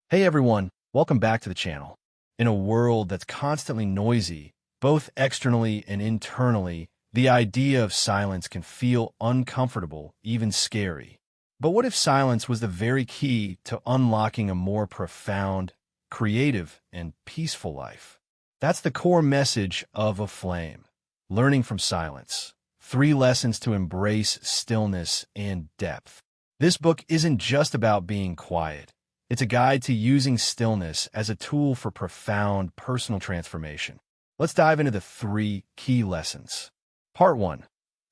Hey everyone, welcome back to the channel. In a world that's constantly noisy, both externally and internally, the idea of silence can feel uncomfortable, even scary. But what if silence was the very key to unlocking a more profound, creative, and peaceful life? That's the core message of Aflame. Learning from silence. 3 lessons to embrace stillness and depth. This book isn't just about being quiet. It's a guide to using stillness as a tool for profound personal transformation. Let's dive into the 3 key lessons. Part 1.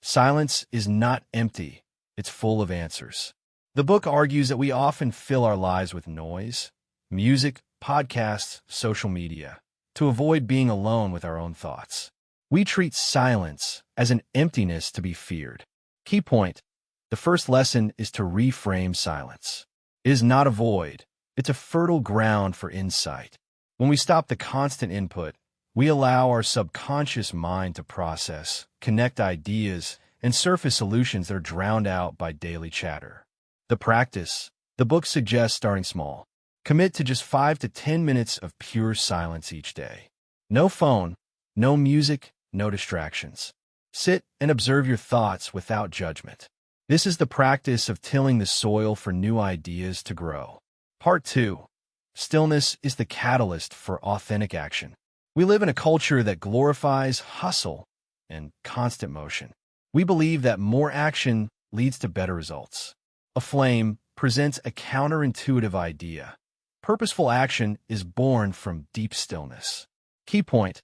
Silence is not empty. It's full of answers. The book argues that we often fill our lives with noise, music, podcasts, social media, to avoid being alone with our own thoughts. We treat silence as an emptiness to be feared. Key point. The first lesson is to reframe silence. It is not a void. It's a fertile ground for insight. When we stop the constant input, we allow our subconscious mind to process, connect ideas, and surface solutions that are drowned out by daily chatter. The practice. The book suggests starting small. Commit to just 5 to 10 minutes of pure silence each day. No phone, no music, no distractions. Sit and observe your thoughts without judgment. This is the practice of tilling the soil for new ideas to grow. Part 2. Stillness is the catalyst for authentic action. We live in a culture that glorifies hustle and constant motion. We believe that more action leads to better results. Aflame presents a counterintuitive idea. Purposeful action is born from deep stillness. Key point.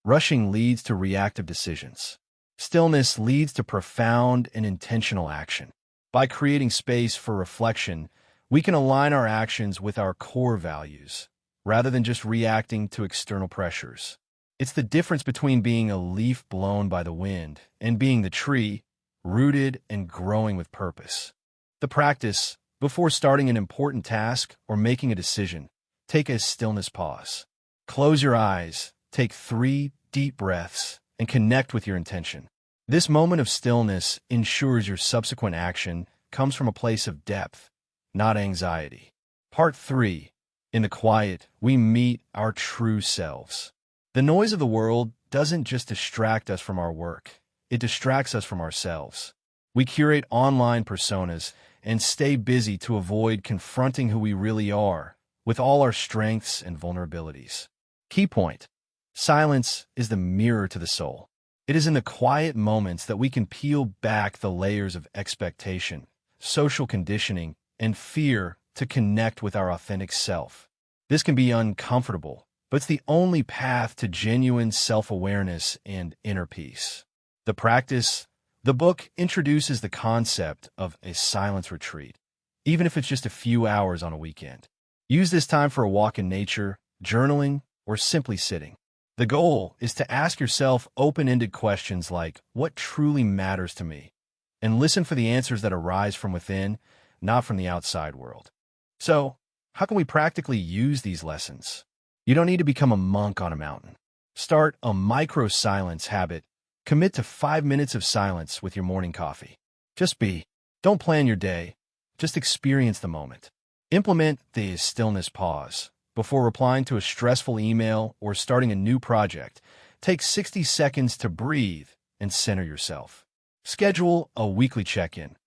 Rushing leads to reactive decisions. Stillness leads to profound and intentional action. By creating space for reflection, we can align our actions with our core values, rather than just reacting to external pressures. It's the difference between being a leaf blown by the wind and being the tree, rooted and growing with purpose. The practice. Before starting an important task or making a decision, take a stillness pause. Close your eyes, take 3 deep breaths, and connect with your intention. This moment of stillness ensures your subsequent action comes from a place of depth, not anxiety. Part 3. In the quiet, we meet our true selves. The noise of the world doesn't just distract us from our work, it distracts us from ourselves. We curate online personas and stay busy to avoid confronting who we really are, with all our strengths and vulnerabilities. Key point. Silence is the mirror to the soul. It is in the quiet moments that we can peel back the layers of expectation, social conditioning, and fear to connect with our authentic self. This can be uncomfortable, but it's the only path to genuine self-awareness and inner peace. The practice. The book introduces the concept of a silence retreat, even if it's just a few hours on a weekend. Use this time for a walk in nature, journaling, or simply sitting. The goal is to ask yourself open-ended questions like, what truly matters to me? And listen for the answers that arise from within, not from the outside world. So, how can we practically use these lessons? You don't need to become a monk on a mountain. Start a micro-silence habit. Commit to 5 minutes of silence with your morning coffee. Just be. Don't plan your day. Just experience the moment. Implement the stillness pause. Before replying to a stressful email or starting a new project, take 60 seconds to breathe and center yourself. Schedule a weekly check-in.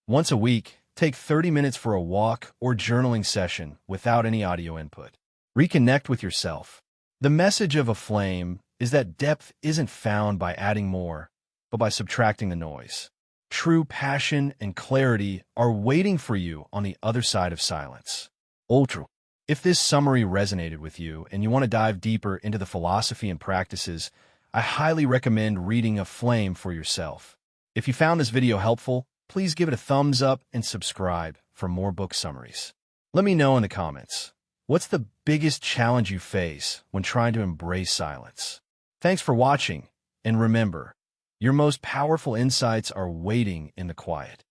Once a week, take 30 minutes for a walk or journaling session without any audio input. Reconnect with yourself. The message of Aflame is that depth isn't found by adding more, but by subtracting the noise. True passion and clarity are waiting for you on the other side of silence. Ultra. If this summary resonated with you and you want to dive deeper into the philosophy and practices, I highly recommend reading Aflame for yourself. If you found this video helpful, please give it a thumbs up and subscribe for more book summaries. Let me know in the comments, what's the biggest challenge you face when trying to embrace silence? Thanks for watching, and remember, your most powerful insights are waiting in the quiet.